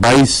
22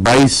22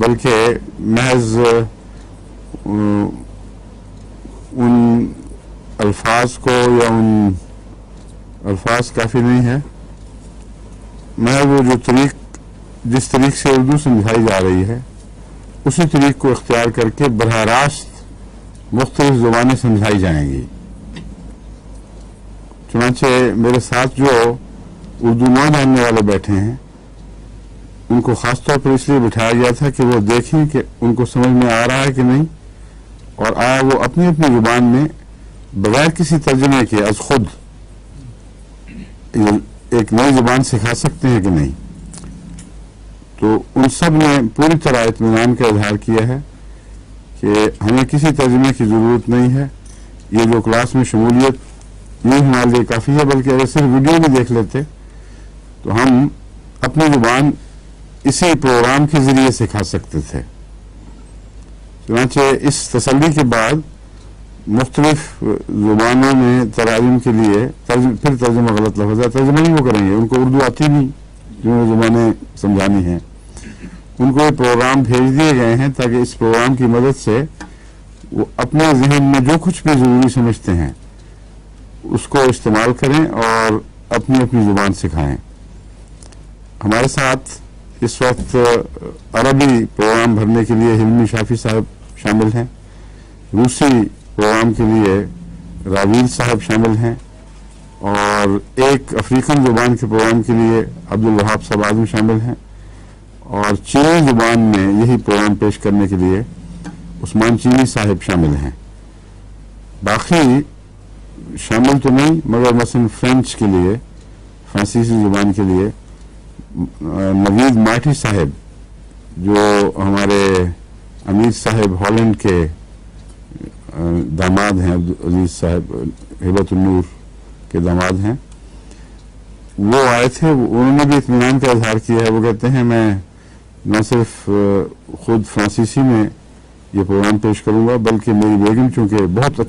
بلکہ محض ان الفاظ کو یا ان الفاظ کافی نہیں ہے، محض وہ جو جس طریق سے اردو سمجھائی جا رہی ہے اسی طریق کو اختیار کر کے براہ راست مختلف زبانیں سمجھائی جائیں گی۔ چنانچہ میرے ساتھ جو اردو نہ جاننے والے بیٹھے ہیں ان کو خاص طور پر اس لیے بٹھایا گیا تھا کہ وہ دیکھیں کہ ان کو سمجھ میں آ رہا ہے کہ نہیں، اور آیا وہ اپنی اپنی زبان میں بغیر کسی ترجمے کے از خود ایک نئی زبان سکھا سکتے ہیں کہ نہیں۔ تو ان سب نے پوری طرح اطمینان کا اظہار کیا ہے کہ ہمیں کسی ترجمے کی ضرورت نہیں ہے، یہ جو کلاس میں شمولیت یہ ہمارے لیے کافی ہے، بلکہ اگر صرف ویڈیو میں دیکھ لیتے تو ہم اپنی زبان اسی پروگرام کے ذریعے سکھا سکتے تھے۔ چنانچہ اس تسلی کے بعد مختلف زبانوں میں تراجم کے لیے پھر ترجمہ غلط لفظ ہے، ترجمہ نہیں وہ کریں گے، ان کو اردو آتی نہیں جو زبانیں سمجھانی ہیں، ان کو یہ پروگرام بھیج دیے گئے ہیں تاکہ اس پروگرام کی مدد سے وہ اپنے ذہن میں جو کچھ بھی ضروری سمجھتے ہیں اس کو استعمال کریں اور اپنی اپنی زبان سکھائیں۔ ہمارے ساتھ اس وقت عربی پروگرام بھرنے کے لیے حلمی شافی صاحب شامل ہیں، روسی پروگرام کے لیے راویل صاحب شامل ہیں، اور ایک افریقن زبان کے پروگرام کے لیے عبدالوہاب صاحب اعظم شامل ہیں، اور چینی زبان میں یہی پروگرام پیش کرنے کے لیے عثمان چینی صاحب شامل ہیں۔ باقی شامل تو نہیں، مگر مثلا فرینچ کے لیے، فرانسیسی زبان کے لیے نوید ماٹھی صاحب جو ہمارے امیر صاحب ہالینڈ کے داماد ہیں، عزیز صاحب ہبت النور کے داماد ہیں، وہ آئے تھے، انہوں نے بھی اطمینان کا اظہار کیا ہے۔ وہ کہتے ہیں میں نہ صرف خود فرانسیسی میں یہ پروگرام پیش کروں گا بلکہ میری بیگم چونکہ بہت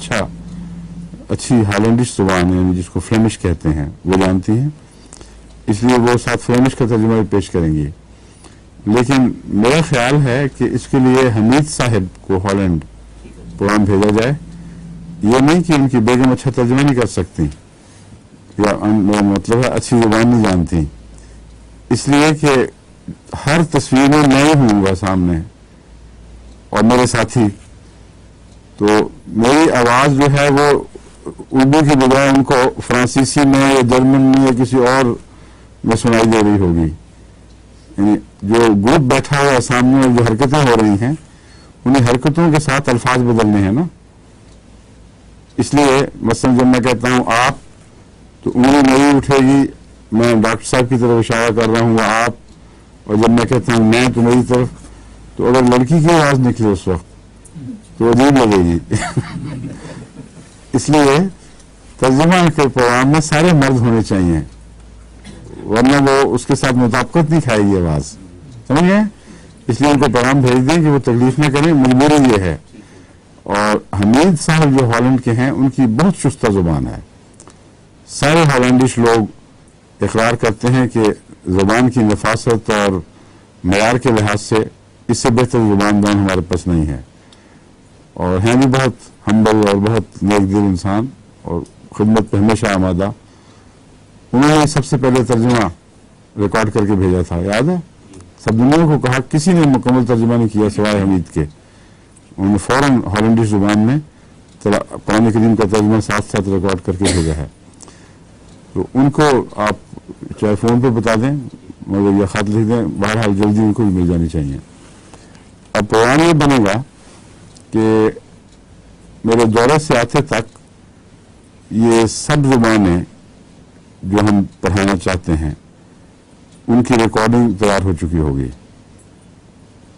اچھی ہالینڈش زبان ہے جس کو فلیمش کہتے ہیں وہ جانتی ہیں، اس لیے وہ ساتھ فلیمش کا ترجمہ بھی پیش کریں گی۔ لیکن میرا خیال ہے کہ اس کے لیے حمید صاحب کو ہالینڈ پروگرام بھیجا جائے، یہ نہیں کہ ان کی بیگم اچھا ترجمہ نہیں کر سکتی یا مطلب ہے اچھی زبان نہیں جانتی، اس لیے کہ ہر تصویر میں میں ہوں گا سامنے اور میرے ساتھی، تو میری آواز جو ہے وہ اردو کی بجائے ان کو فرانسیسی میں یا جرمن میں یا کسی اور میں سنائی دے رہی ہوگی۔ یعنی جو گروپ بیٹھا ہوا ہے سامنے اور جو حرکتیں ہو رہی ہیں انہیں حرکتوں کے ساتھ الفاظ بدلنے ہیں نا، اس لیے مثلا جب میں کہتا ہوں آپ تو انگلی میری اٹھے گی، میں ڈاکٹر صاحب کی طرف اشارہ کر رہا ہوں وہ آپ، اور جب میں کہتا ہوں میں تو میری طرف، تو اگر لڑکی کی آواز نکلے اس وقت تو عجیب لگے گی اس لیے ترجمہ کے پروگرام میں سارے مرد ہونے چاہیے، ورنہ وہ اس کے ساتھ مطابقت نہیں کھائے گی آواز، سمجھ گئے؟ اس لیے ان کو پیغام بھیج دیں کہ وہ تکلیف نہ کریں، مجبوری یہ ہے۔ اور حمید صاحب جو ہالینڈ کے ہیں ان کی بہت شستہ زبان ہے، سارے ہالینڈش لوگ اقرار کرتے ہیں کہ زبان کی نفاست اور معیار کے لحاظ سے اس سے بہتر زبان ہمارے پاس نہیں ہے، اور ہیں بھی بہت ہمبل اور بہت نیک دل انسان اور خدمت پہ ہمیشہ آمادہ۔ انہوں نے سب سے پہلے ترجمہ ریکارڈ کر کے بھیجا تھا، یاد ہے؟ سب دنیا کو کہا، کسی نے مکمل ترجمہ نہیں کیا سوائے حمید کے، انہوں نے فوراً ہالینڈش زبان میں قرآن کریم کا ترجمہ ساتھ ساتھ ریکارڈ کر کے بھیجا ہے۔ تو ان کو آپ چاہے فون پہ بتا دیں مگر یا خط لکھ دیں، بہرحال جلدی ان کو بھی مل جانی چاہیے۔ اب پروگرام یہ بنے گا کہ میرے دورے سے آتے تک یہ سب زبانیں جو ہم پڑھانا چاہتے ہیں ان کی ریکارڈنگ تیار ہو چکی ہوگی،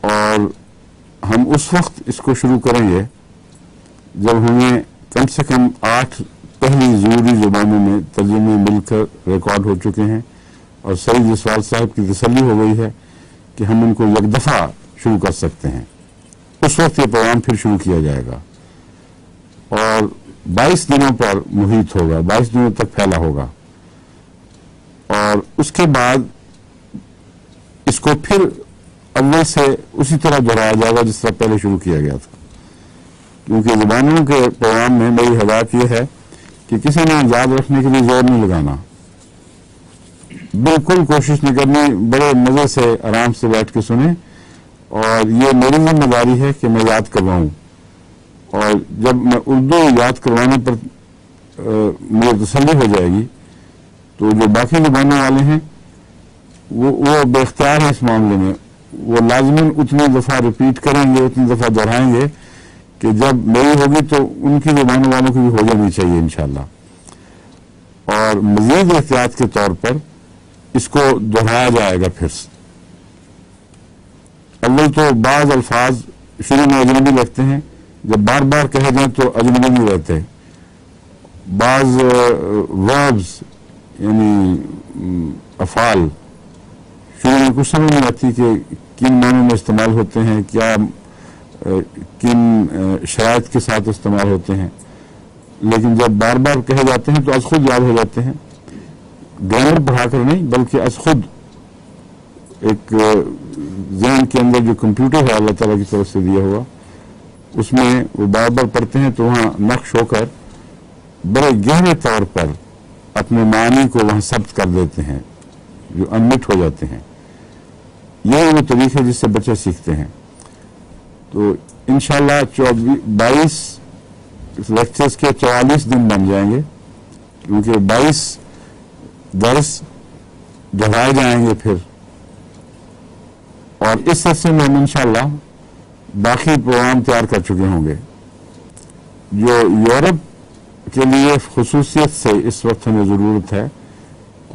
اور ہم اس وقت اس کو شروع کریں گے جب ہمیں کم سے کم 8 پہلی ضروری زبانوں میں ترجمے مل کر ریکارڈ ہو چکے ہیں، اور سعید جسوال صاحب کی تسلی ہو گئی ہے کہ ہم ان کو یک دفعہ شروع کر سکتے ہیں۔ اس وقت یہ پروگرام پھر شروع کیا جائے گا اور 22 دنوں پر محیط ہوگا، 22 دنوں تک پھیلا ہوگا، اور اس کے بعد اس کو پھر اول سے اسی طرح دہرایا جائے گا جس طرح پہلے شروع کیا گیا تھا، کیونکہ زبانوں کے پروگرام میں میری ہدایت یہ ہے کہ کسی نے یاد رکھنے کے لیے زور نہیں لگانا، بالکل کوشش نہیں کرنی، بڑے مزے سے آرام سے بیٹھ کے سنیں، اور یہ میری ذمہ داری ہے کہ میں یاد کرواؤں، اور جب میں اردو یاد کروانے پر مجھے تسلی ہو جائے گی تو جو باقی زبانوں والے ہیں وہ بے اختیار ہیں اس معاملے میں، وہ لازماً اتنی دفعہ ریپیٹ کریں گے، اتنی دفعہ دہرائیں گے کہ جب میری ہوگی تو ان کی زبانوں والوں کی بھی ہو جانی چاہیے انشاءاللہ۔ اور مزید احتیاط کے طور پر اس کو دہرایا جائے گا پھر سے۔ اول تو بعض الفاظ شروع میں اجنبی لگتے ہیں، جب بار بار کہے جائیں تو اجنبی نہیں رہتے، بعض وربز یعنی افعال شروع میں کچھ سمجھ نہیں آتی کہ کن معنوں میں استعمال ہوتے ہیں، کیا کن شرائط کے ساتھ استعمال ہوتے ہیں، لیکن جب بار بار کہے جاتے ہیں تو از خود یاد ہو جاتے ہیں، گرامر پڑھا کر نہیں بلکہ از خود ایک ذہن کے اندر جو کمپیوٹر ہے اللہ تعالیٰ کی طرف سے دیا ہوا، اس میں وہ بار بار پڑھتے ہیں تو وہاں نقش ہو کر بڑے گہرے طور پر اپنے معنی کو وہاں ثبت کر دیتے ہیں، جو انمٹ ہو جاتے ہیں۔ یہ وہ طریقہ ہے جس سے بچے سیکھتے ہیں۔ تو انشاءاللہ 22 لیکچرز کے 44 دن بن جائیں گے، کیونکہ 22 درس دہرائے جائیں گے پھر، اور اس عرصے میں ہم انشاءاللہ باقی پروگرام تیار کر چکے ہوں گے۔ جو یورپ کے لیے خصوصیت سے اس وقت ہمیں ضرورت ہے،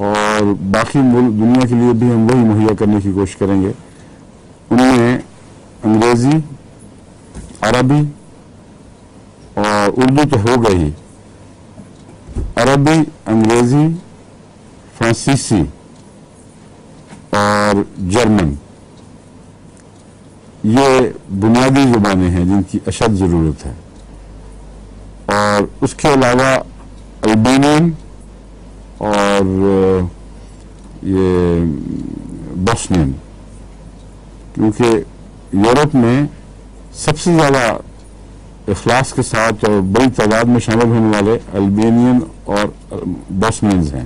اور باقی ملک دنیا کے لیے بھی ہم وہی مہیا کرنے کی کوشش کریں گے، ان میں انگریزی، عربی اور اردو تو ہو گئی، عربی، انگریزی، فرانسیسی اور جرمن، یہ بنیادی زبانیں ہیں جن کی اشد ضرورت ہے، اور اس کے علاوہ البینین اور یہ بوسنین، کیونکہ یورپ میں سب سے زیادہ اخلاص کے ساتھ اور بڑی تعداد میں شامل ہونے والے البینین اور بوسنینز ہیں۔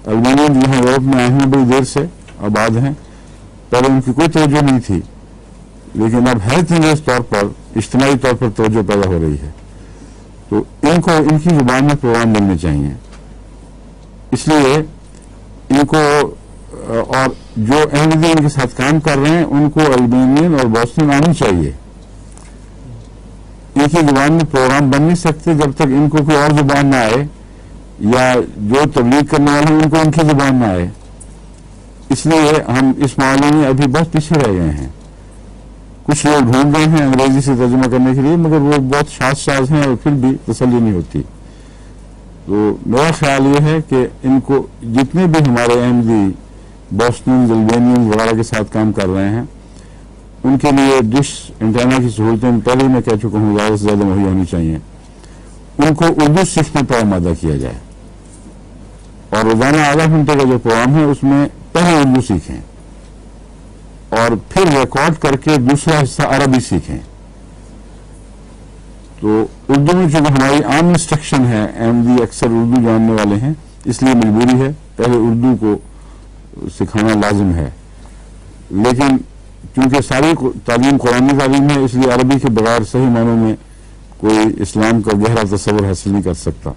البینین یہاں یورپ میں آئے ہیں، بڑی دیر سے آباد ہیں، پہلے ان کی کوئی توجہ نہیں تھی، لیکن اب ہیلتھ انگلش طور پر اجتماعی طور پر توجہ پیدا ہو رہی ہے، تو ان کو ان کی زبان میں پروگرام ملنے چاہیے، اس لیے ان کو، اور جو احمدی ان کے ساتھ کام کر رہے ہیں ان کو البینین اور بوسنین آنی چاہیے۔ ان کی زبان میں پروگرام بن نہیں سکتے جب تک ان کو کوئی اور زبان نہ آئے، یا جو تبلیغ کرنے والے ہیں ان کو ان کی زبان نہ آئے، اس لیے ہم اس معاملے میں ابھی بہت پیچھے رہ گئے ہیں۔ کچھ لوگ ڈھونڈ رہے ہیں انگریزی سے ترجمہ کرنے کے لیے، مگر وہ بہت شاذ ہیں اور پھر بھی تسلی نہیں ہوتی۔ تو میرا خیال یہ ہے کہ ان کو جتنے بھی ہمارے احمدی بوسنین، البینین وغیرہ کے ساتھ کام کر رہے ہیں، ان کے لیے ڈش انٹینا کی سہولتیں پہلے ہی میں کہہ چکا ہوں زیادہ سے زیادہ مہیا ہونی چاہیے، ان کو اردو سیکھنے پر آمادہ کیا جائے، اور روزانہ آدھا گھنٹے کا جو پروگرام ہے اس میں پہلے اردو سیکھیں اور پھر ریکارڈ کر کے دوسرا حصہ عربی سیکھیں۔ تو اردو میں چونکہ ہماری عام انسٹرکشن ہے، احمدی اکثر اردو جاننے والے ہیں، اس لیے مجبوری ہے پہلے اردو کو سکھانا لازم ہے، لیکن چونکہ ساری تعلیم قرآنی تعلیم ہے، اس لیے عربی کے بغیر صحیح معنوں میں کوئی اسلام کا گہرا تصور حاصل نہیں کر سکتا۔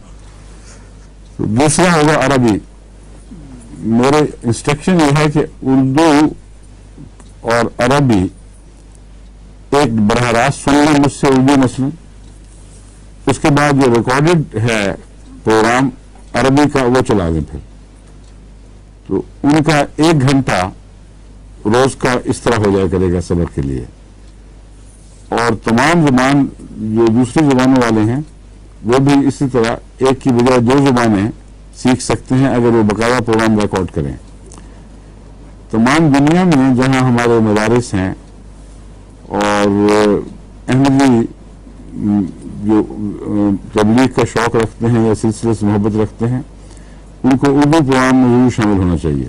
تو دوسرا ہوگا عربی۔ میرے انسٹرکشن یہ ہے کہ اردو اور عربی ایک براہ راست سن لیں مجھ سے اردو مثلاً، اس کے بعد جو ریکارڈڈ ہے پروگرام عربی کا وہ چلا دیں پھر، تو ان کا 1 گھنٹہ روز کا اس طرح ہو جائے کرے گا سبق کے لیے۔ اور تمام زبان جو دوسری زبانوں والے ہیں وہ بھی اسی طرح ایک کی بجائے 2 زبانیں سیکھ سکتے ہیں اگر وہ باقاعدہ پروگرام ریکارڈ کریں۔ تمام دنیا میں جہاں ہمارے مدارس ہیں اور احمدی جو تبلیغ کا شوق رکھتے ہیں یا سلسلے سے محبت رکھتے ہیں، ان کو اردو پروگرام میں ضرور شامل ہونا چاہیے۔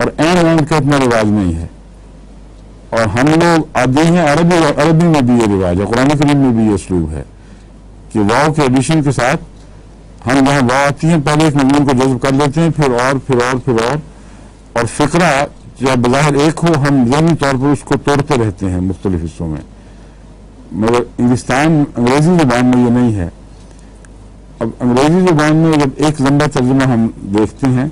اور این وین کا اتنا رواج نہیں ہے. اور ہم لوگ عادی ہیں، عربی میں بھی یہ رواج ہے، قرآن کریم میں بھی یہ اسلوب ہے کہ واو کے ایڈیشن کے ساتھ ہم جہاں واو آتی ہیں پہلے ایک مضمون کو جذب کر لیتے ہیں، پھر اور فقرہ جب بظاہر ایک ہو ہم ذہنی طور پر اس کو توڑتے رہتے ہیں مختلف حصوں میں. مگر انگریزی زبان میں یہ نہیں ہے. اب انگریزی زبان میں جب ایک لمبا ترجمہ ہم دیکھتے ہیں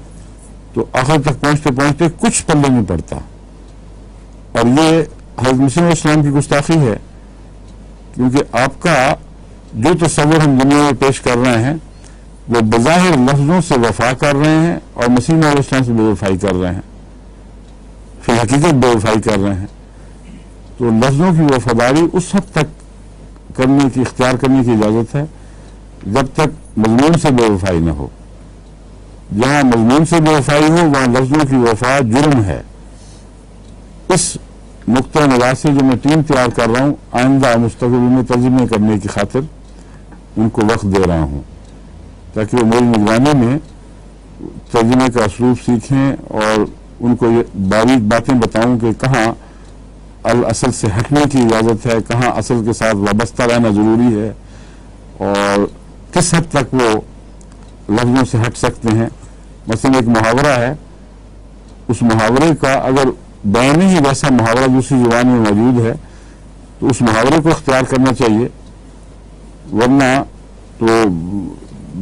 تو آخر تک پہنچتے پہنچتے کچھ پلے نہیں پڑتا، اور یہ حضرت مسیح علیہ السلام کی گستاخی ہے، کیونکہ آپ کا جو تصور ہم دنیا میں پیش کر رہے ہیں وہ بظاہر لفظوں سے وفا کر رہے ہیں اور مسیح علیہ السلام سے بے وفائی کر رہے ہیں، فی الحقیقت بے وفائی کر رہے ہیں. تو لفظوں کی وفاداری اس حد تک اختیار کرنے کی اجازت ہے جب تک مضمون سے بے وفائی نہ ہو. جہاں مضمون سے بے وفائی ہو وہاں لفظوں کی وفا جرم ہے. اس نقطۂ نظر سے جو میں ٹیم تیار کر رہا ہوں، آئندہ مستقبل میں ترجمے کرنے کی خاطر ان کو وقت دے رہا ہوں تاکہ وہ میری نگرانی میں ترجمے کا اسلوب سیکھیں اور ان کو یہ باریک باتیں بتاؤں کہ کہاں الاصل سے ہٹنے کی اجازت ہے، کہاں اصل کے ساتھ وابستہ رہنا ضروری ہے، اور کس حد تک وہ لفظوں سے ہٹ سکتے ہیں. مثلا ایک محاورہ ہے، اس محاورے کا اگر بیان ہی ویسا محاورہ دوسری زبان میں موجود ہے تو اس محاورے کو اختیار کرنا چاہیے، ورنہ تو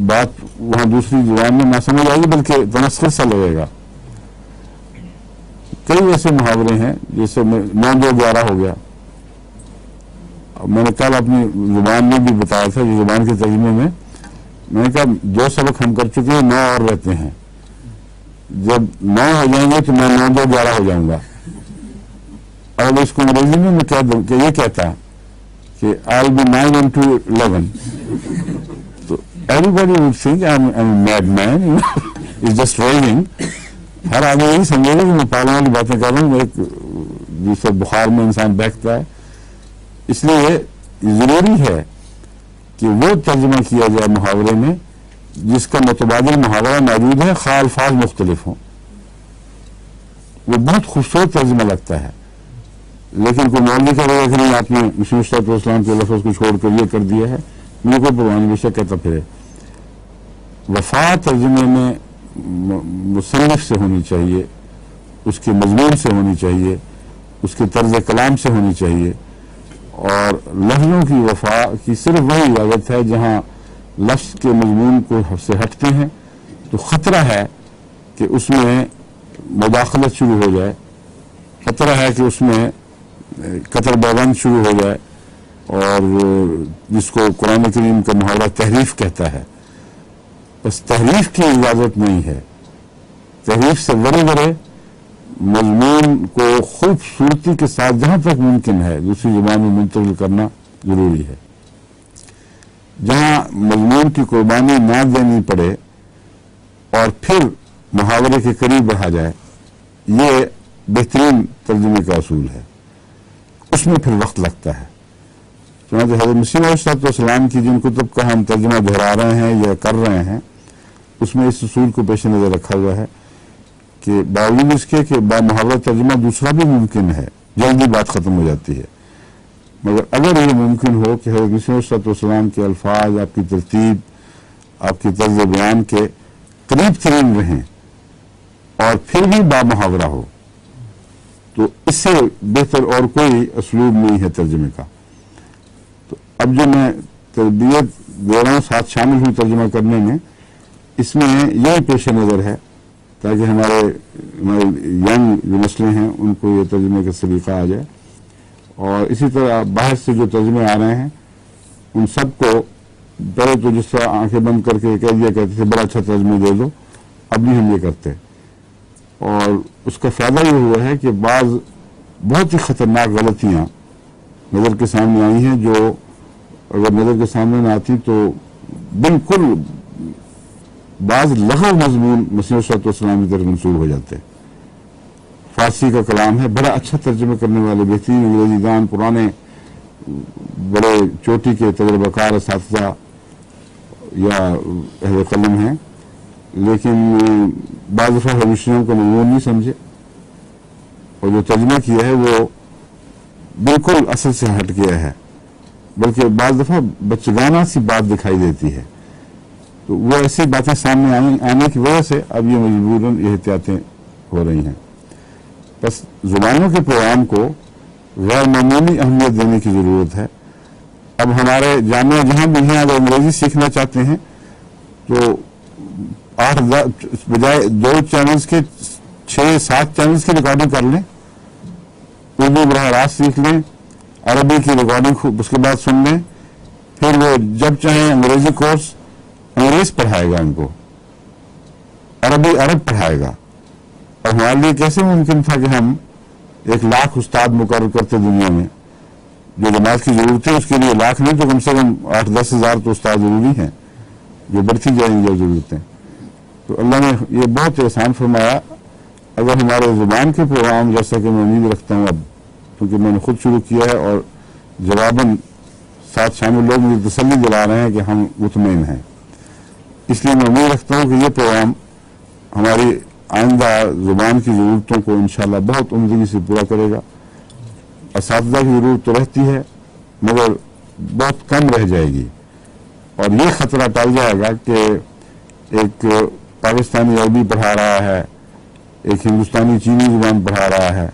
بات وہاں دوسری زبان میں نہ سمجھ آئے گی بلکہ تناسخ سا لگے گا. کئی ایسے محاورے ہیں جیسے 9-2-11 ہو گیا. میں نے کل اپنی زبان میں بھی بتایا تھا، یہ زبان کے ترجمے میں میں نے کہا 2 سبق ہم کر چکے ہیں، 9 اور رہتے ہیں. جب 9 ہو جائیں گے تو میں 9-2-11 ہو جاؤں گا. اور اس کو انگریزی میں کہہ دوں کہ یہ کہتا کہ I'll be 9 into 11. تو everybody would think I'm a madman, it's just raving. ہر آدمی یہی سمجھے گا کہ میں پاگلوں والی باتیں کر رہا ہوں، ایک دوسرے بخار میں انسان بہتا ہے. اس لیے ضروری ہے کہ وہ ترجمہ کیا جائے محاورے میں جس کا متبادل محاورہ موجود ہے، خواہ الفاظ مختلف ہوں. وہ بہت خوبصورت ترجمہ لگتا ہے. لیکن کوئی مولوی کہے گا کہ نہیں آپ نے مسیح علیہ السلام کے لفظ کو چھوڑ کر یہ کر دیا ہے، مجھے کوئی پرواہ نہیں، بے شک کہتا پھرے. وفا ترجمے میں مصنف سے ہونی چاہیے، اس کے مضمون سے ہونی چاہیے، اس کے طرز کلام سے ہونی چاہیے. اور لفظوں کی وفا کی صرف وہی اجازت ہے جہاں لفظ کے مضمون کو سے ہٹتے ہیں تو خطرہ ہے کہ اس میں مداخلت شروع ہو جائے، خطرہ ہے کہ اس میں قطر بیبند شروع ہو جائے، اور جس کو قرآن کریم کا محاورہ تحریف کہتا ہے. بس تحریف کی اجازت نہیں ہے. تحریف سے بڑے بڑے مضمون کو خوبصورتی کے ساتھ جہاں تک ممکن ہے دوسری زبان میں منتقل کرنا ضروری ہے. جہاں مضمون کی قربانی نہ دینی پڑے اور پھر محاورے کے قریب رہا جائے، یہ بہترین ترجمے کا اصول ہے. اس میں پھر وقت لگتا ہے. چنانچہ حضرت مسیح علیہ السلام کی جن کتب کا ہم ترجمہ دہرا رہے ہیں یا کر رہے ہیں، اس میں اس اصول کو پیش نظر رکھا ہوا ہے کہ باوجود اس کے کہ با محاورہ ترجمہ دوسرا بھی ممکن ہے، جلدی بات ختم ہو جاتی ہے. مگر اگر یہ ممکن ہو کہ حضرت مسیح علیہ السلام کے الفاظ، آپ کی ترتیب، آپ کی طرز بیان کے قریب ترین رہیں اور پھر بھی با محاورہ ہو، تو اس سے بہتر اور کوئی اسلوب نہیں ہے ترجمے کا. تو اب جو میں تربیت دے رہا ہوں ساتھ شامل ہوں ترجمہ کرنے میں، اس میں یہی پیش نظر ہے تاکہ ہمارے ینگ جو نسلیں ہیں ان کو یہ ترجمے کا سلیقہ آ جائے. اور اسی طرح باہر سے جو ترجمے آ رہے ہیں ان سب کو پہلے تو جس طرح آنکھیں بند کر کے کہہ دیا کرتے تھے بڑا اچھا ترجمہ دے دو، اب نہیں ہم یہ کرتے. اور اس کا فائدہ یہ ہوا ہے کہ بعض بہت ہی خطرناک غلطیاں نظر کے سامنے آئی ہیں جو اگر نظر کے سامنے نہ آتی تو بالکل بعض لغو مضمون مسیح علیہ السلام کی طرف منسوب ہو جاتے ہیں. فارسی کا کلام ہے، بڑا اچھا ترجمہ کرنے والے بہترین انگریزی دان، پرانے بڑے چوٹی کے تجربہ کار اساتذہ یا اہل قلم ہیں، لیکن بعض دفعہ ہمیشیوں کو مضمون نہیں سمجھے اور جو ترجمہ کیا ہے وہ بالکل اصل سے ہٹ گیا ہے، بلکہ بعض دفعہ بچگانہ سی بات دکھائی دیتی ہے. تو وہ ایسی باتیں سامنے آنے کی وجہ سے اب یہ مجبوراً یہ احتیاطیں ہو رہی ہیں. بس زبانوں کے پروگرام کو غیر معمولی اہمیت دینے کی ضرورت ہے. اب ہمارے جامعہ جہاں بھی ہیں اگر انگریزی سیکھنا چاہتے ہیں تو 8 بجائے 2 چینلز کے 6-7 چینلز کی ریکارڈنگ کر لیں، اردو براہ راست سیکھ لیں، عربی کی ریکارڈنگ اس کے بعد سن لیں، پھر وہ جب چاہیں انگریزی کورس انگریز پڑھائے گا، ان کو عربی عرب پڑھائے گا. اور ہمارے لیے کیسے ممکن تھا کہ ہم 1 لاکھ استاد مقرر کرتے دنیا میں؟ جو جماعت کی ضرورت ہے اس کے لیے 1 لاکھ نہیں تو کم سے کم 8-10 ہزار تو استاد ضروری ہیں جو بڑھتی جائیں گی ضرورتیں. تو اللہ نے یہ بہت احسان فرمایا. اگر ہمارے زبان کے پروگرام، جیسا کہ میں امید رکھتا ہوں اب کیونکہ میں نے خود شروع کیا ہے اور جواباً ساتھ شامل لوگ مجھے تسلی دلا رہے ہیں کہ ہم مطمئن ہیں، اس لیے میں امید رکھتا ہوں کہ یہ پروگرام ہماری آئندہ زبان کی ضرورتوں کو انشاءاللہ بہت عمدگی سے پورا کرے گا. اساتذہ کی ضرورت تو رہتی ہے مگر بہت کم رہ جائے گی، اور یہ خطرہ ٹل جائے گا کہ ایک پاکستانی عربی پڑھا رہا ہے، ایک ہندوستانی چینی زبان پڑھا رہا ہے،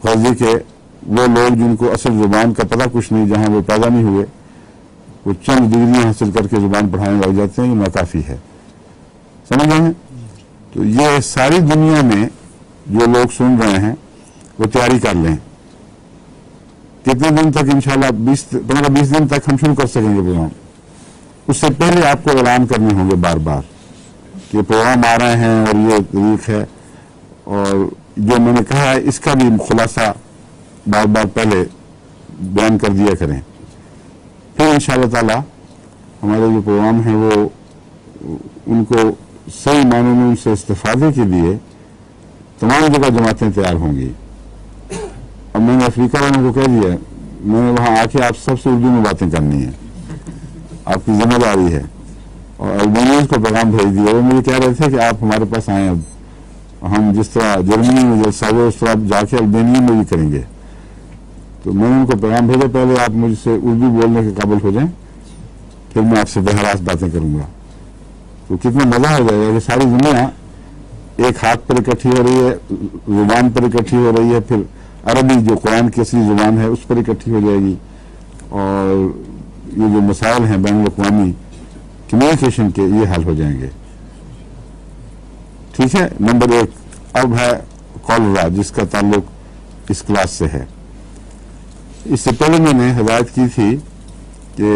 غرضی کہ وہ لوگ جن کو اصل زبان کا پتہ کچھ نہیں، جہاں وہ پیدا نہیں ہوئے، وہ چند ڈگریاں حاصل کر کے زبان پڑھانے لگ جاتے ہیں، یہ ناکافی ہے. سمجھ رہے ہیں؟ تو یہ ساری دنیا میں جو لوگ سن رہے ہیں وہ تیاری کر لیں. کتنے دن تک؟ انشاءاللہ 15-20 دن تک ہم شروع کر سکیں گے پروگرام. اس سے پہلے آپ کو اعلان کرنے ہوں گے بار بار کہ پروگرام آ رہے ہیں اور یہ تاریخ ہے، اور جو میں نے کہا ہے اس کا بھی خلاصہ بار بار پہلے بیان کر دیا کریں. پھر انشاءاللہ تعالی ہمارے جو پروگرام ہیں وہ ان کو صحیح معنوں میں ان سے استفادے کے لیے تمام جگہ جماعتیں تیار ہوں گی. اب میں نے افریقہ والوں کو کہہ دیا، میں نے وہاں آ کے آپ سب سے اردو میں باتیں کرنی ہیں، آپ کی ذمہ داری ہے. اور البینیز کو پیغام بھیج دیا، وہ مجھے کہہ رہے تھے کہ آپ ہمارے پاس آئیں، اب ہم جس طرح جرمنی میں جلسہ ہوا اس طرح آپ جا کے البینیا میں بھی کریں گے. تو میں نے ان کو پیغام بھیجا، پہلے آپ مجھ سے اردو بولنے کے قابل ہو جائیں، پھر میں آپ سے بہراست باتیں کروں گا. تو کتنا مزہ ہو جائے گا کہ ساری دنیا ایک ہاتھ پر اکٹھی ہو رہی ہے، زبان پر اکٹھی ہو رہی ہے، پھر عربی جو قرآن کی اصلی زبان ہے اس پر اکٹھی ہو جائے گی، اور یہ جو مسائل ہیں بین الاقوامی کمیونیکیشن کے یہ حل ہو جائیں گے. ٹھیک ہے. نمبر 1 اب ہے کالرا، جس کا تعلق اس کلاس سے ہے. اس سے پہلے میں نے ہدایت کی تھی کہ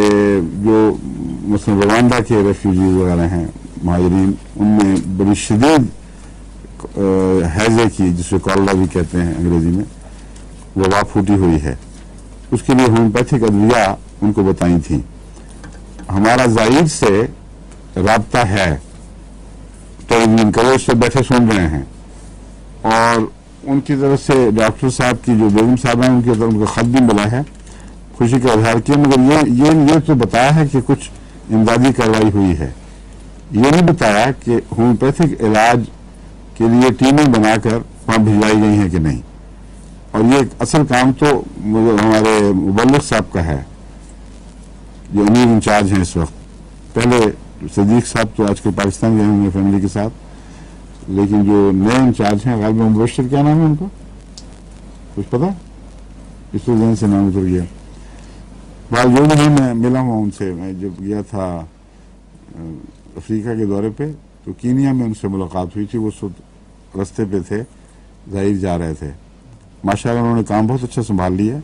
جو مثلا روانڈا کے ریفیوجیز وغیرہ ہیں، مہاجرین، ان میں بڑی شدید ہیضے کی، جسے کالرا بھی کہتے ہیں انگریزی میں، وبا پھوٹی ہوئی ہے. اس کے لیے ہومیوپیتھک ادویہ ان کو بتائی تھیں. ہمارا زائر سے رابطہ ہے، ٹیلیویژن کا، وہ اس سے بیٹھے سن رہے ہیں، اور ان کی طرف سے ڈاکٹر صاحب کی جو بیگم صاحب ہیں ان کی طرف ان کا خط بھی ملا ہے، خوشی کا اظہار کیا، مگر یہ تو بتایا ہے کہ کچھ امدادی کارروائی ہوئی ہے. یہ نہیں بتایا کہ ہومیوپیتھک علاج کے لیے ٹیمیں بنا کر وہاں بھجوائی گئی ہیں کہ نہیں. اور یہ اصل کام تو ہمارے مبلغ صاحب کا ہے جو امیر انچارج ہیں اس وقت. پہلے صدیق صاحب تو آج کل پاکستان گئے ہوئے فیملی کے ساتھ، لیکن جو نئے انچارج ہیں غالب مبشر، کیا نام ہے ان کا؟ کچھ پتا؟ اس کو ذہن سے نام اتر گیا. بعد جو بھی ہے میں ملا ہوں ان سے. میں جب گیا تھا افریقہ کے دورے پہ تو کینیا میں ان سے ملاقات ہوئی تھی. وہ رستے پہ تھے، ظاہر جا رہے تھے. ماشاءاللہ انہوں نے کام بہت اچھا سنبھال لیا.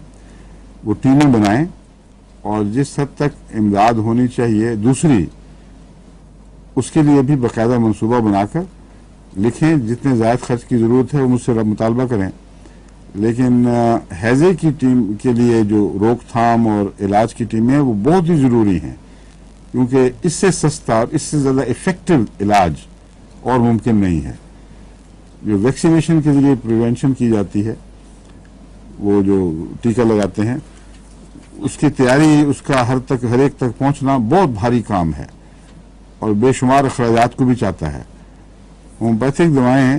وہ ٹیمیں بنائیں اور جس حد تک امداد ہونی چاہیے دوسری، اس کے لیے بھی باقاعدہ منصوبہ بنا کر لکھیں. جتنے زائد خرچ کی ضرورت ہے وہ مجھ سے مطالبہ کریں. لیکن ہیضے کی ٹیم کے لیے جو روک تھام اور علاج کی ٹیمیں ہیں وہ بہت ہی ضروری ہیں، کیونکہ اس سے سستا اور اس سے زیادہ افیکٹو علاج اور ممکن نہیں ہے. جو ویکسینیشن کے ذریعے پریونشن کی جاتی ہے، وہ جو ٹیکہ لگاتے ہیں، اس کی تیاری، اس کا ہر ایک تک پہنچنا بہت بھاری کام ہے اور بے شمار اخراجات کو بھی چاہتا ہے. ہومیوپیتھک دوائیں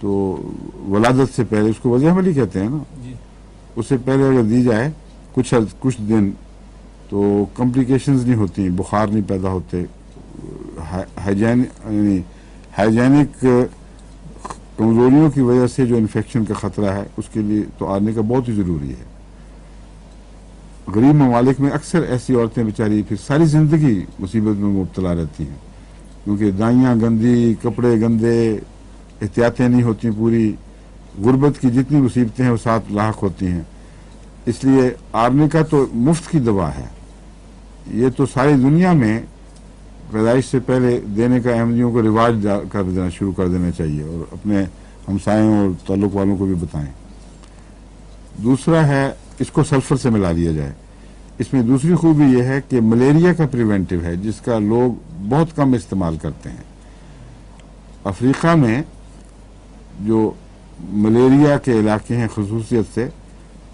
تو ولادت سے پہلے، اس کو وضع حمل ہی کہتے ہیں نا، اس سے پہلے اگر دی جائے کچھ دن تو کمپلیکیشنز نہیں ہوتی، بخار نہیں پیدا ہوتے، ہائیجینک کمزوریوں کی وجہ سے جو انفیکشن کا خطرہ ہے اس کے لیے تو آرنے کا بہت ہی ضروری ہے۔ غریب ممالک میں اکثر ایسی عورتیں بیچاری پھر ساری زندگی مصیبت میں مبتلا رہتی ہیں، کیونکہ دائیاں گندی، کپڑے گندے، احتیاطیں نہیں ہوتی پوری، غربت کی جتنی مصیبتیں ہیں وہ ساتھ لاحق ہوتی ہیں۔ اس لیے آرنیکا تو مفت کی دوا ہے، یہ تو ساری دنیا میں پیدائش سے پہلے دینے کا احمدیوں کو رواج کر دینا شروع کر دینا چاہیے، اور اپنے ہمسایوں اور تعلق والوں کو بھی بتائیں۔ دوسرا ہے اس کو سلفر سے ملا لیا جائے۔ اس میں دوسری خوبی یہ ہے کہ ملیریا کا پریونٹیو ہے، جس کا لوگ بہت کم استعمال کرتے ہیں۔ افریقہ میں جو ملیریا کے علاقے ہیں خصوصیت سے،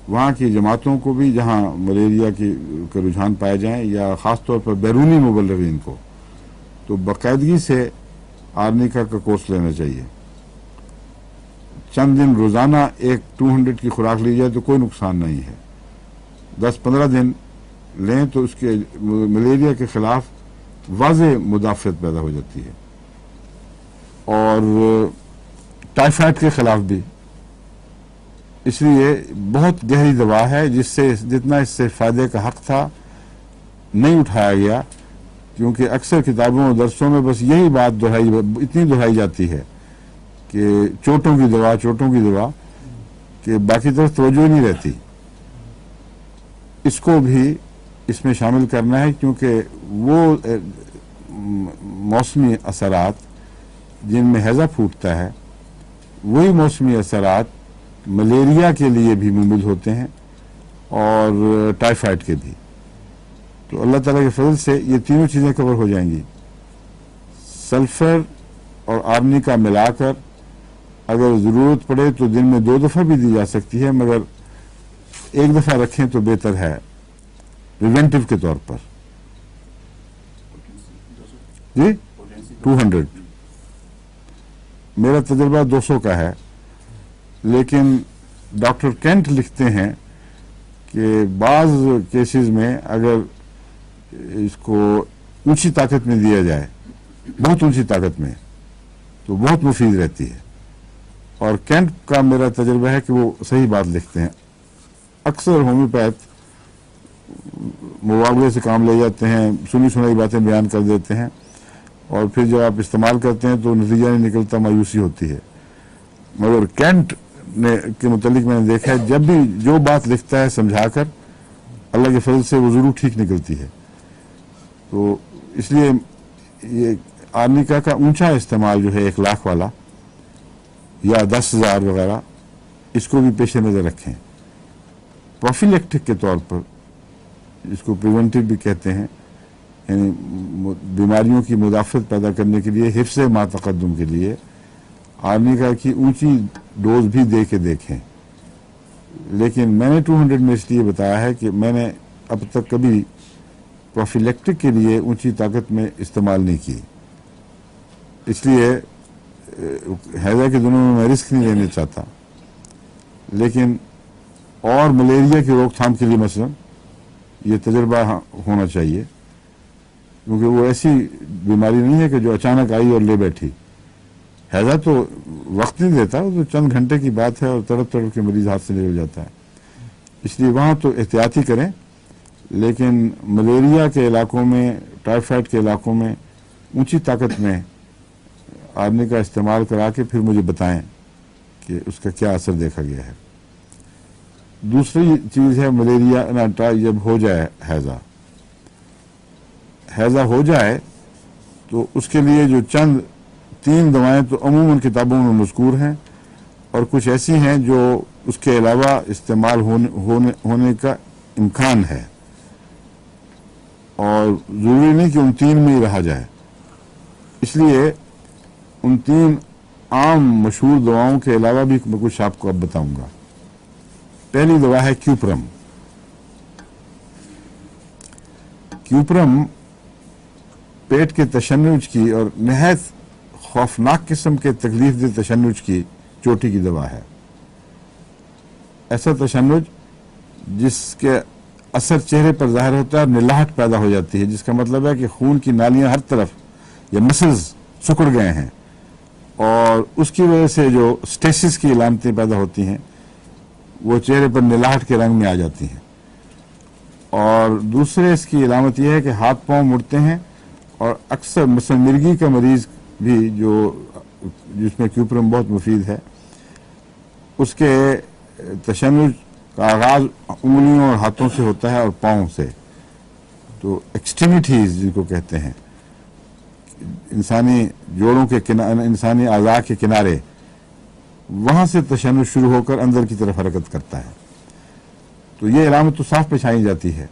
وہاں کی جماعتوں کو بھی جہاں ملیریا کے رجحان پائے جائیں، یا خاص طور پر بیرونی مبلغین کو، تو باقاعدگی سے آرنیکا کا کورس لینا چاہیے۔ چند دن روزانہ ایک 200 کی خوراک لی جائے تو کوئی نقصان نہیں ہے، 10-15 دن لیں تو اس کے ملیریا کے خلاف واضح مدافعت پیدا ہو جاتی ہے، اور ٹائیفائڈ کے خلاف بھی۔ اس لیے بہت گہری دوا ہے، جس سے جتنا اس سے فائدے کا حق تھا نہیں اٹھایا گیا، کیونکہ اکثر کتابوں اور درسوں میں بس یہی بات اتنی دہرائی جاتی ہے کہ چوٹوں کی دوا کہ باقی طرف توجہ نہیں رہتی۔ اس کو بھی اس میں شامل کرنا ہے، کیونکہ وہ موسمی اثرات جن میں ہیضہ پھوٹتا ہے، وہی موسمی اثرات ملیریا کے لیے بھی ممد ہوتے ہیں اور ٹائیفائڈ کے بھی۔ تو اللہ تعالیٰ کے فضل سے یہ تینوں چیزیں کور ہو جائیں گی۔ سلفر اور آرنیکا ملا کر اگر ضرورت پڑے تو دن میں 2 دفعہ بھی دی جا سکتی ہے، مگر 1 دفعہ رکھیں تو بہتر ہے پریونٹیو کے طور پر۔ جی 200، میرا تجربہ 200 کا ہے، لیکن ڈاکٹر کینٹ لکھتے ہیں کہ بعض کیسز میں اگر اس کو اونچی طاقت میں دیا جائے، بہت اونچی طاقت میں، تو بہت مفید رہتی ہے۔ اور کینٹ کا میرا تجربہ ہے کہ وہ صحیح بات لکھتے ہیں۔ اکثر ہومیوپیتھ مواغلے سے کام لے جاتے ہیں، سنی سنائی باتیں بیان کر دیتے ہیں، اور پھر جب آپ استعمال کرتے ہیں تو نتیجہ نہیں نکلتا، مایوسی ہوتی ہے۔ مگر کینٹ کے متعلق میں نے دیکھا ہے جب بھی جو بات لکھتا ہے سمجھا کر، اللہ کے فضل سے وہ ضرور ٹھیک نکلتی ہے۔ تو اس لیے یہ آرنیکا کا اونچا استعمال جو ہے 1 لاکھ والا یا 10,000 وغیرہ، اس کو بھی پیش نظر رکھیں۔ پروفیلیکٹک کے طور پر، جس کو پریونٹیو بھی کہتے ہیں، یعنی بیماریوں کی مدافعت پیدا کرنے کے لیے، حفظ ما تقدم کے لیے آرنیکا کی اونچی ڈوز بھی دے کے دیکھیں۔ لیکن میں نے 200 میں اس لیے بتایا ہے کہ میں نے اب تک کبھی پروفیلیکٹک کے لیے اونچی طاقت میں استعمال نہیں کی، اس لیے حیضہ کے دنوں میں میں رسک نہیں لینا چاہتا۔ لیکن اور ملیریا کی روک تھام کے لیے مثلا یہ تجربہ ہونا چاہیے، کیونکہ وہ ایسی بیماری نہیں ہے کہ جو اچانک آئی اور لے بیٹھی۔ حیضہ تو وقت نہیں دیتا، وہ تو چند گھنٹے کی بات ہے، اور تڑپ تڑپ کے مریض ہاتھ سے نکل جاتا ہے۔ اس لیے وہاں تو احتیاط ہی کریں، لیکن ملیریا کے علاقوں میں، ٹائیفائڈ کے علاقوں میں اونچی طاقت میں آرنیکا کا استعمال کرا کے پھر مجھے بتائیں کہ اس کا کیا اثر دیکھا گیا ہے۔ دوسری چیز ہے ملیریا جب ہو جائے حیضہ ہو جائے تو اس کے لیے جو 3 دوائیں تو عموماً کتابوں میں مذکور ہیں، اور کچھ ایسی ہیں جو اس کے علاوہ استعمال ہونے کا امکان ہے، اور ضروری نہیں کہ ان 3 میں ہی رہا جائے۔ اس لیے ان 3 عام مشہور دواؤں کے علاوہ بھی میں کچھ آپ کو اب بتاؤں گا۔ پہلی دوا ہے کیوپرم۔ کیوپرم پیٹ کے تشنج کی اور نہایت خوفناک قسم کے تکلیف دہ تشنج کی چوٹی کی دوا ہے. ایسا تشنج جس کے اثر چہرے پر ظاہر ہوتا ہے اور نلاہٹ پیدا ہو جاتی ہے، جس کا مطلب ہے کہ خون کی نالیاں ہر طرف یا مسلز سکڑ گئے ہیں، اور اس کی وجہ سے جو سٹیسس کی علامتیں پیدا ہوتی ہیں وہ چہرے پر نلاہٹ کے رنگ میں آ جاتی ہیں. اور دوسرے اس کی علامت یہ ہے کہ ہاتھ پاؤں مڑتے ہیں، اور اکثر مثلا مرگی کا مریض بھی جس میں کیوپرم بہت مفید ہے، اس کے تشنج کا آغاز انگلیوں اور ہاتھوں سے ہوتا ہے اور پاؤں سے. تو ایکسٹریمیٹیز جن کو کہتے ہیں، انسانی جوڑوں کے انسانی اعضاء کے کنارے، وہاں سے تشنج شروع ہو کر اندر کی طرف حرکت کرتا ہے. تو یہ علامت تو صاف پہچانی جاتی ہے،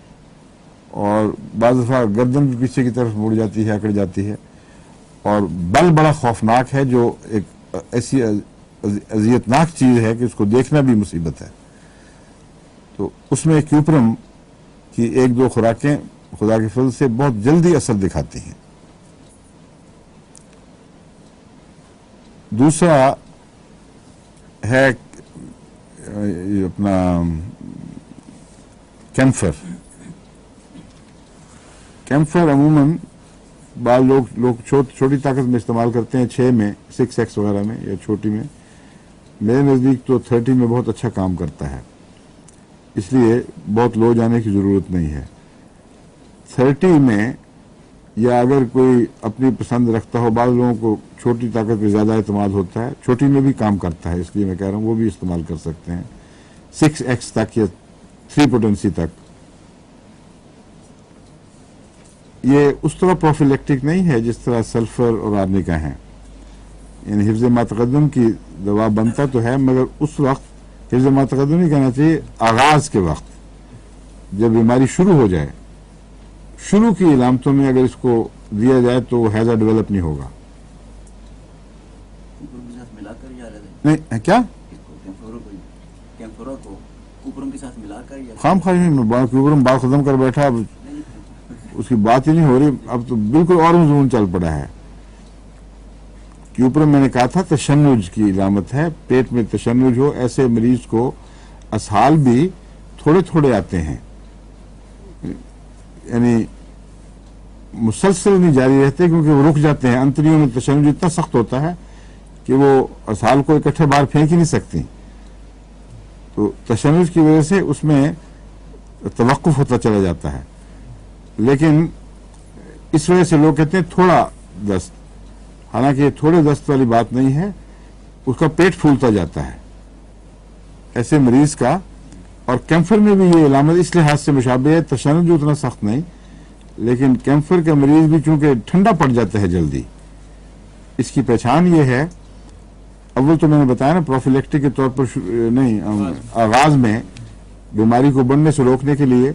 اور بعض دفعہ گردن بھی پیچھے کی طرف مڑ جاتی ہے، اکڑ جاتی ہے، اور بل بڑا خوفناک ہے، جو ایک ایسی اذیتناک چیز ہے کہ اس کو دیکھنا بھی مصیبت ہے. تو اس میں کیوپرم کی ایک دو خوراکیں خدا کے فضل سے بہت جلدی اثر دکھاتی ہیں. دوسرا ہے اپنا کیمفر. کیمفر عموماً بعض لوگ چھوٹی طاقت میں استعمال کرتے ہیں، 6 میں 6x وغیرہ میں یا چھوٹی میں. میرے نزدیک تو 30 میں بہت اچھا کام کرتا ہے، اس لیے بہت لو جانے کی ضرورت نہیں ہے. 30 میں یا اگر کوئی اپنی پسند رکھتا ہو، بعض لوگوں کو چھوٹی طاقت پہ زیادہ اعتماد ہوتا ہے، چھوٹی میں بھی کام کرتا ہے، اس لیے میں کہہ رہا ہوں وہ بھی استعمال کر سکتے ہیں 6x تک یا 3 پوٹنسی تک. یہ اس طرح پروفیلیکٹک نہیں ہے جس طرح سلفر اور آرنیکا ہیں، یعنی حفظ ما تقدم کی دوا بنتا تو ہے، مگر اس وقت حفظ ما تقدم نہیں کہنا چاہیے، آغاز کے وقت جب بیماری شروع ہو جائے، شروع کی علامتوں میں اگر اس کو دیا جائے تو وہ ہیضہ ڈیولپ نہیں ہوگا. نہیں کیا خام خواہی میں کیوپرم بات ختم کر بیٹھا، اب اس کی بات ہی نہیں ہو رہی، اب تو بالکل اور مضمون چل پڑا ہے. کیوپرم میں نے کہا تھا تشنج کی علامت ہے، پیٹ میں تشنج ہو، ایسے مریض کو اسہال بھی تھوڑے تھوڑے آتے ہیں، یعنی مسلسل نہیں جاری رہتے، کیونکہ وہ رک جاتے ہیں. انتڑیوں میں تشنج اتنا سخت ہوتا ہے کہ وہ اسہال کو اکٹھے باہر پھینک ہی نہیں سکتی. تو تشنج کی وجہ سے اس میں توقف ہوتا چلا جاتا ہے. لیکن اس وجہ سے لوگ کہتے ہیں تھوڑا دست، حالانکہ یہ تھوڑے دست والی بات نہیں ہے، اس کا پیٹ پھولتا جاتا ہے ایسے مریض کا. اور کیمفر میں بھی یہ علامت اس لحاظ سے مشابہ ہے، تشنج اتنا سخت نہیں، لیکن کیمفر کا مریض بھی چونکہ ٹھنڈا پڑ جاتا ہے جلدی. اس کی پہچان یہ ہے، اول تو میں نے بتایا نا پروفیلیکٹک کے طور پر نہیں، آغاز میں بیماری کو بڑھنے سے روکنے کے لیے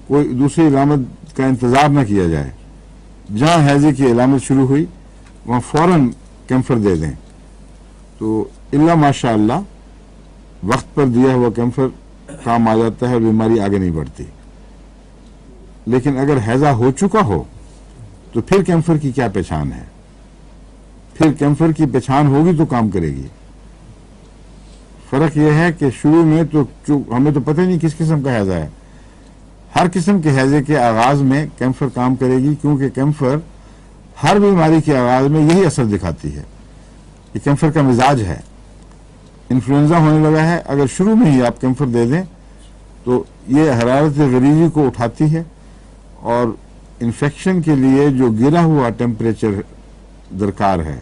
کوئی دوسری علامت کا انتظار نہ کیا جائے. جہاں ہیضے کی علامت شروع ہوئی وہاں فوراً کیمفر دے دیں. تو الا ماشاء اللہ وقت پر دیا ہوا کیمفر کام آ جاتا ہے اور بیماری آگے نہیں بڑھتی. لیکن اگر ہیضہ ہو چکا ہو تو پھر کیمفر کی کیا پہچان ہے؟ پھر کیمفر کی پہچان ہوگی تو کام کرے گی. فرق یہ ہے کہ شروع میں تو ہمیں تو پتہ نہیں کس قسم کا ہیضہ ہے. ہر قسم کے ہیضے کے آغاز میں کیمفر کام کرے گی، کیونکہ کیمفر ہر بیماری کے آغاز میں یہی اثر دکھاتی ہے. یہ کیمفر کا مزاج ہے. انفلوئنزا ہونے لگا ہے، اگر شروع میں ہی آپ کیمفر دے دیں تو یہ حرارت غریزی کو اٹھاتی ہے، اور انفیکشن کے لیے جو گرا ہوا ٹیمپریچر درکار ہے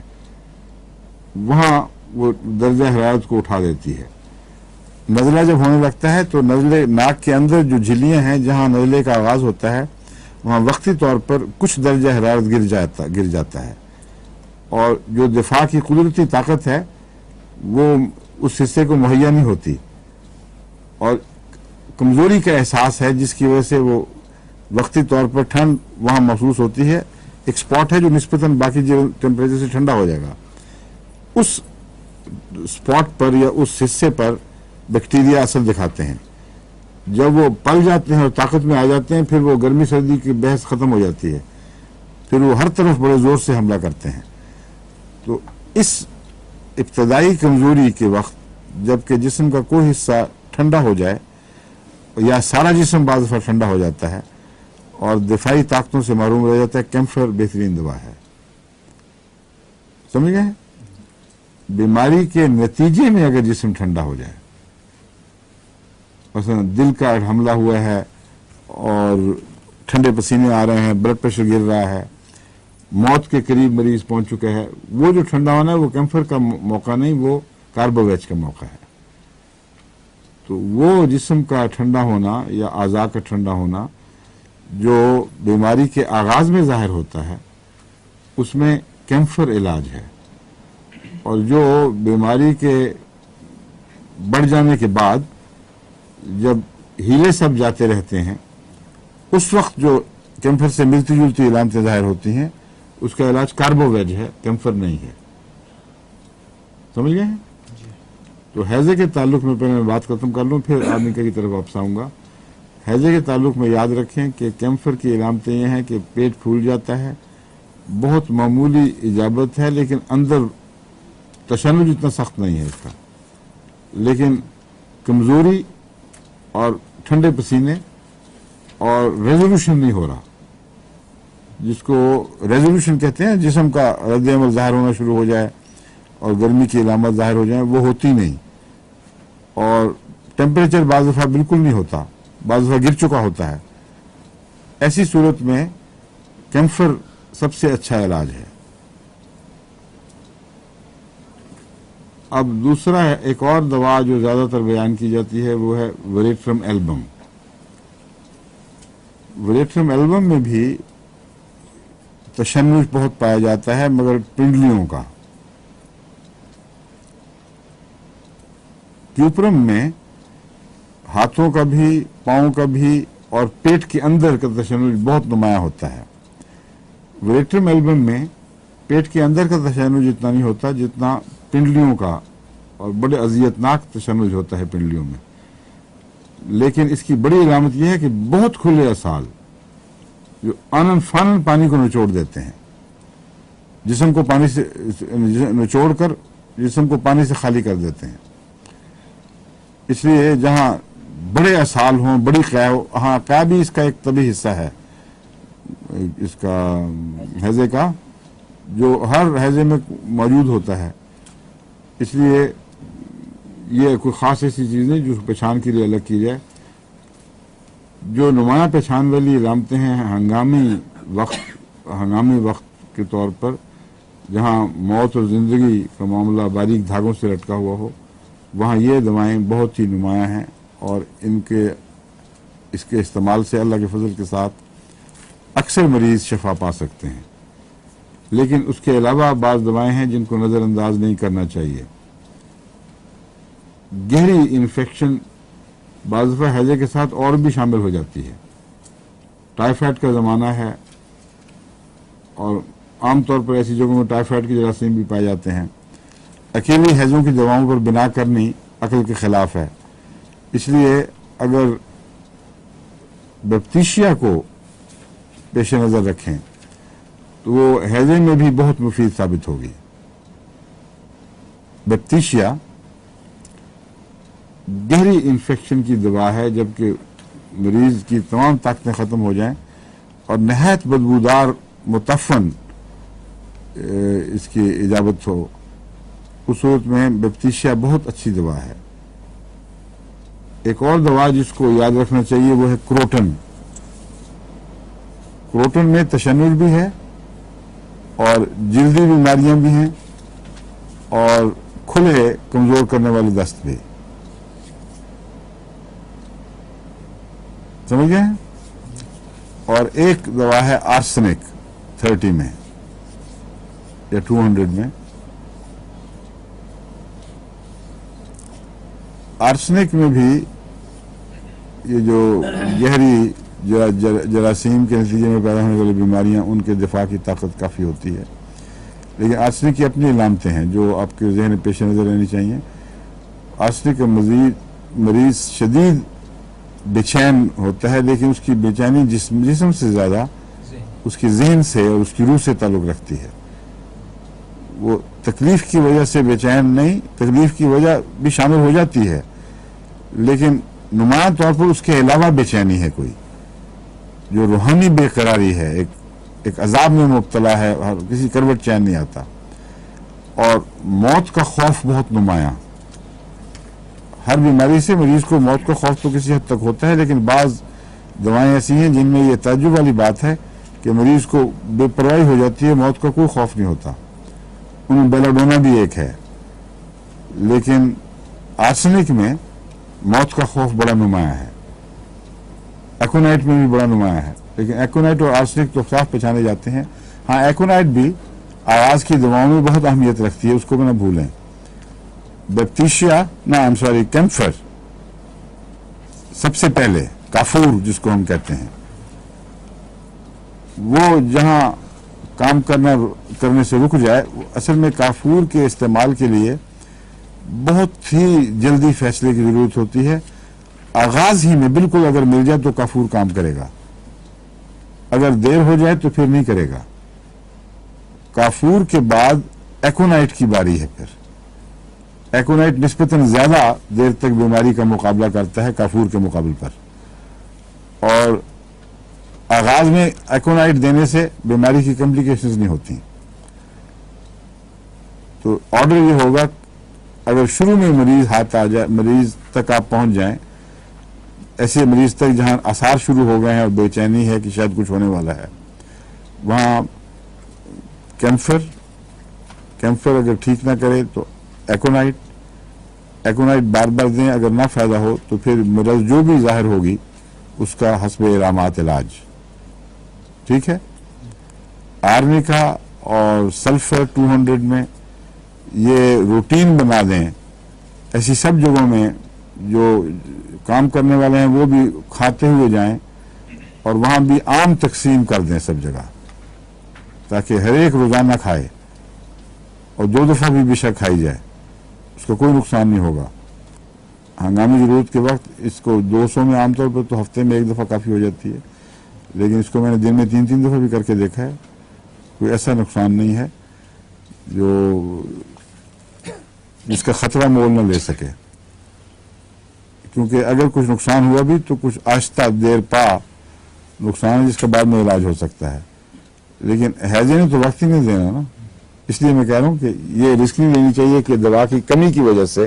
وہاں وہ درجہ حرارت کو اٹھا دیتی ہے. نزلہ جب ہونے لگتا ہے تو نزلے ناک کے اندر جو جھلیاں ہیں جہاں نزلے کا آغاز ہوتا ہے وہاں وقتی طور پر کچھ درجہ حرارت گر جاتا ہے، اور جو دفاع کی قدرتی طاقت ہے وہ اس حصے کو مہیا نہیں ہوتی، اور کمزوری کا احساس ہے جس کی وجہ سے وہ وقتی طور پر ٹھنڈ وہاں محسوس ہوتی ہے. ایک سپاٹ ہے جو نسبتاً باقی ٹیمپریچر سے ٹھنڈا ہو جائے گا، اس سپاٹ پر یا اس حصے پر بیکٹیریا اثر دکھاتے ہیں. جب وہ پل جاتے ہیں اور طاقت میں آ جاتے ہیں پھر وہ گرمی سردی کی بحث ختم ہو جاتی ہے، پھر وہ ہر طرف بڑے زور سے حملہ کرتے ہیں. تو اس ابتدائی کمزوری کے وقت جبکہ جسم کا کوئی حصہ ٹھنڈا ہو جائے یا سارا جسم بعض دفعہ ٹھنڈا ہو جاتا ہے اور دفاعی طاقتوں سے محروم رہ جاتا ہے، کیمفر بہترین دوا ہے. سمجھ گئے؟ بیماری کے نتیجے میں اگر جسم ٹھنڈا ہو جائے، مثلا دل کا حملہ ہوا ہے اور ٹھنڈے پسینے آ رہے ہیں، بلڈ پریشر گر رہا ہے، موت کے قریب مریض پہنچ چکا ہے، وہ جو ٹھنڈا ہونا ہے وہ کیمفر کا موقع نہیں، وہ کاربوویج کا موقع ہے. تو وہ جسم کا ٹھنڈا ہونا یا اعضاء کا ٹھنڈا ہونا جو بیماری کے آغاز میں ظاہر ہوتا ہے اس میں کیمفر علاج ہے، اور جو بیماری کے بڑھ جانے کے بعد جب ہیلے سب جاتے رہتے ہیں اس وقت جو کیمفر سے ملتی جلتی علامتیں ظاہر ہوتی ہیں اس کا علاج کاربوویج ہے، کیمفر نہیں ہے. سمجھ گئے ہیں؟ تو ہیضے کے تعلق میں پہلے میں بات ختم کر لوں پھر آرنیکا کی طرف واپس آؤں گا. ہیضے کے تعلق میں یاد رکھیں کہ کیمفر کی علامتیں یہ ہیں کہ پیٹ پھول جاتا ہے، بہت معمولی اجابت ہے لیکن اندر تشنج اتنا سخت نہیں ہے اس کا، لیکن کمزوری اور ٹھنڈے پسینے اور ریزولوشن نہیں ہو رہا، جس کو ریزولوشن کہتے ہیں، جسم کا رد عمل ظاہر ہونا شروع ہو جائے اور گرمی کی علامت ظاہر ہو جائیں، وہ ہوتی نہیں. اور ٹیمپریچر بعض دفعہ بالکل نہیں ہوتا، بعض دفعہ گر چکا ہوتا ہے. ایسی صورت میں کیمفر سب سے اچھا علاج ہے. اب دوسرا ایک اور دوا جو زیادہ تر بیان کی جاتی ہے وہ ہے وریٹرم ایلبم. وریٹرم ایلبم میں بھی تشنج بہت پایا جاتا ہے مگر پنڈلیوں کا. کیوپرم میں ہاتھوں کا بھی، پاؤں کا بھی اور پیٹ کے اندر کا تشنج بہت نمایاں ہوتا ہے. وریٹرم ایلبم میں پیٹ کے اندر کا تشنج اتنا نہیں ہوتا جتنا پنڈلیوں کا، اور بڑے اذیتناک تشنج ہوتا ہے پنڈلیوں میں. لیکن اس کی بڑی علامت یہ ہے کہ بہت کھلے اسال جو آنن فانن پانی کو نچوڑ دیتے ہیں، جسم کو پانی سے نچوڑ کر جسم کو پانی سے خالی کر دیتے ہیں. اس لیے جہاں بڑے اسال ہوں، بڑی قے ہو، ہاں قے بھی اس کا ایک طبی حصہ ہے اس کا ہیضے کا، جو ہر ہیضے میں موجود ہوتا ہے. اس لیے یہ کوئی خاص ایسی چیز نہیں جو پہچان کے لیے الگ کی جائے. جو نمایاں پہچان والی علامتیں ہیں ہنگامی وقت کے طور پر، جہاں موت اور زندگی کا معاملہ باریک دھاگوں سے لٹکا ہوا ہو، وہاں یہ دوائیں بہت ہی نمایاں ہیں، اور اس کے استعمال سے اللہ کے فضل کے ساتھ اکثر مریض شفا پا سکتے ہیں. لیکن اس کے علاوہ بعض دوائیں ہیں جن کو نظر انداز نہیں کرنا چاہیے. گہری انفیکشن بعض دفعہ ہیضے کے ساتھ اور بھی شامل ہو جاتی ہے. ٹائیفائڈ کا زمانہ ہے اور عام طور پر ایسی جگہوں میں ٹائیفائڈ کے جراثیم بھی پائے جاتے ہیں. اکیلی ہیضوں کی دواؤں پر بنا کرنی عقل کے خلاف ہے. اس لیے اگر بیپتیشیا کو پیش نظر رکھیں تو وہ ہیضے میں بھی بہت مفید ثابت ہوگی. بیپتیشیا گہری انفیکشن کی دوا ہے، جبکہ مریض کی تمام طاقتیں ختم ہو جائیں اور نہایت بدبودار متفن اس کی اجابت ہو، اس صورت میں بیپتیشیا بہت اچھی دوا ہے. ایک اور دوا جس کو یاد رکھنا چاہیے وہ ہے کروٹن. کروٹن میں تشنج بھی ہے اور جلدی بیماریاں بھی ہیں اور کھلے کمزور کرنے والی دست بھی. سمجھ گئے؟ اور ایک دوا ہے آرسنک 30 میں یا 200 میں. آرسنک میں بھی یہ جو گہری جراثیم کے نتیجے میں پیدا ہونے والی بیماریاں، ان کے دفاع کی طاقت کافی ہوتی ہے. لیکن آرسنک کی اپنی علامتیں ہیں جو آپ کے ذہن پیش نظر رہنی چاہیے. آرسنک کا مریض شدید بے چین ہوتا ہے، لیکن اس کی بے چینی جسم سے زیادہ اس کی ذہن سے اور اس کی روح سے تعلق رکھتی ہے. وہ تکلیف کی وجہ سے بے چین نہیں، تکلیف کی وجہ بھی شامل ہو جاتی ہے، لیکن نمایاں طور پر اس کے علاوہ بے چینی ہے کوئی جو روحانی بے قراری ہے، ایک عذاب میں مبتلا ہے، اور کسی کروٹ چین نہیں آتا، اور موت کا خوف بہت نمایاں۔ ہر بیماری سے مریض کو موت کا خوف تو کسی حد تک ہوتا ہے، لیکن بعض دوائیں ایسی ہیں جن میں یہ تعجب والی بات ہے کہ مریض کو بے پرواہی ہو جاتی ہے، موت کا کوئی خوف نہیں ہوتا۔ ان میں بیلاڈونا بھی ایک ہے، لیکن آرسنک میں موت کا خوف بڑا نمایاں ہے، ایکونائٹ میں بھی بڑا نمایاں ہے، لیکن ایکونائٹ اور آرسنک تو صاف پہچانے جاتے ہیں۔ ہاں، ایکونائٹ بھی آواز کی دواؤں میں بہت اہمیت رکھتی ہے، اس کو بھی نہ بھولیں۔ کیمفر سب سے پہلے، کافور جس کو ہم کہتے ہیں، وہ جہاں کام کرنے سے رک جائے، اصل میں کافور کے استعمال کے لیے بہت ہی جلدی فیصلے کی ضرورت ہوتی ہے۔ آغاز ہی میں بالکل اگر مل جائے تو کافور کام کرے گا، اگر دیر ہو جائے تو پھر نہیں کرے گا۔ کافور کے بعد ایکونائٹ کی باری ہے، پھر ایکونائٹ نسبتاً زیادہ دیر تک بیماری کا مقابلہ کرتا ہے کافور کے مقابل پر، اور آغاز میں ایکونائٹ دینے سے بیماری کی کمپلیکیشنز نہیں ہوتی۔ تو آرڈر یہ ہوگا، اگر شروع میں مریض ہاتھ آ جائے، مریض تک آپ پہنچ جائیں، ایسے مریض تک جہاں آثار شروع ہو گئے ہیں اور بے چینی ہے کہ شاید کچھ ہونے والا ہے، وہاں کیمفر اگر ٹھیک نہ کرے تو ایکونائٹ بار بار دیں، اگر نہ فائدہ ہو تو پھر مرض جو بھی ظاہر ہوگی اس کا حسب علامات علاج، ٹھیک ہے۔ آرنیکا اور سلفر 200 میں یہ روٹین بنا دیں، ایسی سب جگہوں میں جو کام کرنے والے ہیں وہ بھی کھاتے ہوئے جائیں، اور وہاں بھی عام تقسیم کر دیں سب جگہ، تاکہ ہر ایک روزانہ کھائے، اور 2 دفعہ بھی بے شک کھائی جائے، اس کا کوئی نقصان نہیں ہوگا۔ ہنگامی ضرورت کے وقت اس کو 200 میں عام طور پر تو ہفتے میں 1 دفعہ کافی ہو جاتی ہے، لیکن اس کو میں نے دن میں 3 دفعہ بھی کر کے دیکھا ہے، کوئی ایسا نقصان نہیں ہے جو جس کا خطرہ مول نہ لے سکے، کیونکہ اگر کچھ نقصان ہوا بھی تو کچھ آہستہ دیر پا نقصان ہے جس کا بعد میں علاج ہو سکتا ہے، لیکن ہیضے نے تو وقت ہی نہیں دینا نا۔ اس لیے میں کہہ رہا ہوں کہ یہ رسک نہیں لینی چاہیے کہ دوا کی کمی کی وجہ سے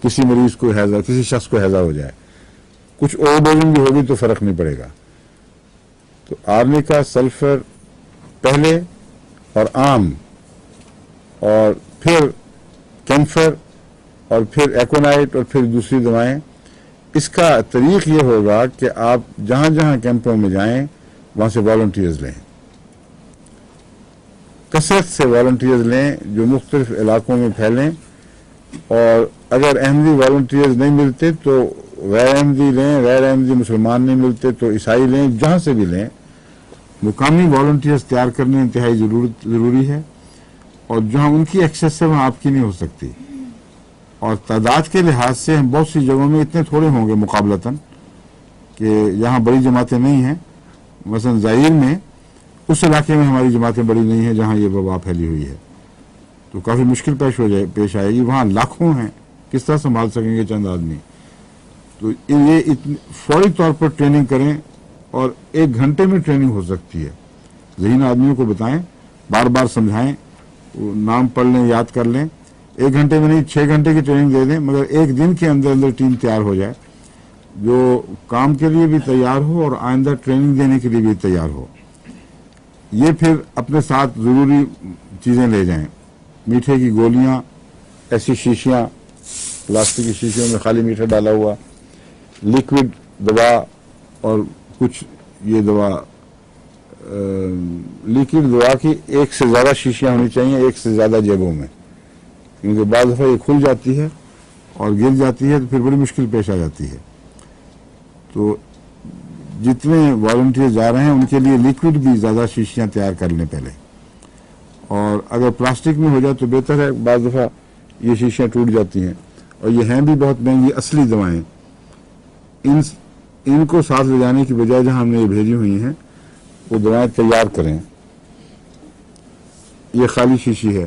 کسی مریض کو ہیضہ، کسی شخص کو ہیضہ ہو جائے، کچھ اوور ڈوزنگ بھی ہوگی تو فرق نہیں پڑے گا۔ تو آرنیکا، سلفر پہلے اور عام، اور پھر کیمفر، اور پھر ایکونائٹ، اور پھر دوسری دوائیں۔ اس کا طریق یہ ہوگا کہ آپ جہاں جہاں کیمپوں میں جائیں وہاں سے والنٹیئرز لیں، کثرت سے والنٹیئرز لیں جو مختلف علاقوں میں پھیلیں، اور اگر احمدی والنٹیئرز نہیں ملتے تو غیر احمدی لیں، غیر احمدی مسلمان نہیں ملتے تو عیسائی لیں، جہاں سے بھی لیں۔ مقامی والنٹیئرز تیار کرنے انتہائی ضروری ہے، اور جہاں ان کی ایکسیس ہے وہاں آپ کی نہیں ہو سکتی، اور تعداد کے لحاظ سے ہم بہت سی جگہوں میں اتنے تھوڑے ہوں گے مقابلتاً کہ یہاں بڑی جماعتیں نہیں ہیں۔ مثلا زائر میں، اس علاقے میں ہماری جماعتیں بڑی نہیں ہیں جہاں یہ وبا پھیلی ہوئی ہے، تو کافی مشکل پیش آئے گی۔ وہاں لاکھوں ہیں، کس طرح سنبھال سکیں گے چند آدمی؟ تو یہ فوری طور پر ٹریننگ کریں، اور 1 گھنٹے میں ٹریننگ ہو سکتی ہے۔ ذہین آدمیوں کو بتائیں، بار بار سمجھائیں، نام پڑھ لیں، یاد کر لیں، 1 گھنٹے میں نہیں 6 گھنٹے کی ٹریننگ دے دیں، مگر 1 دن کے اندر ٹیم تیار ہو جائے جو کام کے لیے بھی تیار ہو اور آئندہ ٹریننگ دینے کے لیے بھی تیار ہو۔ یہ پھر اپنے ساتھ ضروری چیزیں لے جائیں، میٹھے کی گولیاں، ایسی شیشیاں، پلاسٹک کی شیشیوں میں خالی میٹھا ڈالا ہوا، لیکوڈ دوا، اور کچھ یہ دوا، لیکوڈ دوا کی 1 سے زیادہ شیشیاں ہونی چاہیے، 1 سے زیادہ جیبوں میں، کیونکہ بعض دفعہ یہ کھل جاتی ہے اور گر جاتی ہے تو پھر بڑی مشکل پیش آ جاتی ہے۔ تو جتنے والنٹیئر جا رہے ہیں ان کے لیے لیکوڈ بھی زیادہ شیشیاں تیار کر لیں پہلے، اور اگر پلاسٹک میں ہو جائے تو بہتر ہے، بعض دفعہ یہ شیشیاں ٹوٹ جاتی ہیں، اور یہ ہیں بھی بہت مہنگی اصلی دوائیں۔ ان کو ساتھ لے جانے کی بجائے جہاں ہم نے یہ بھیجی ہوئی ہیں وہ دوائیں تیار کریں۔ یہ خالی شیشی ہے،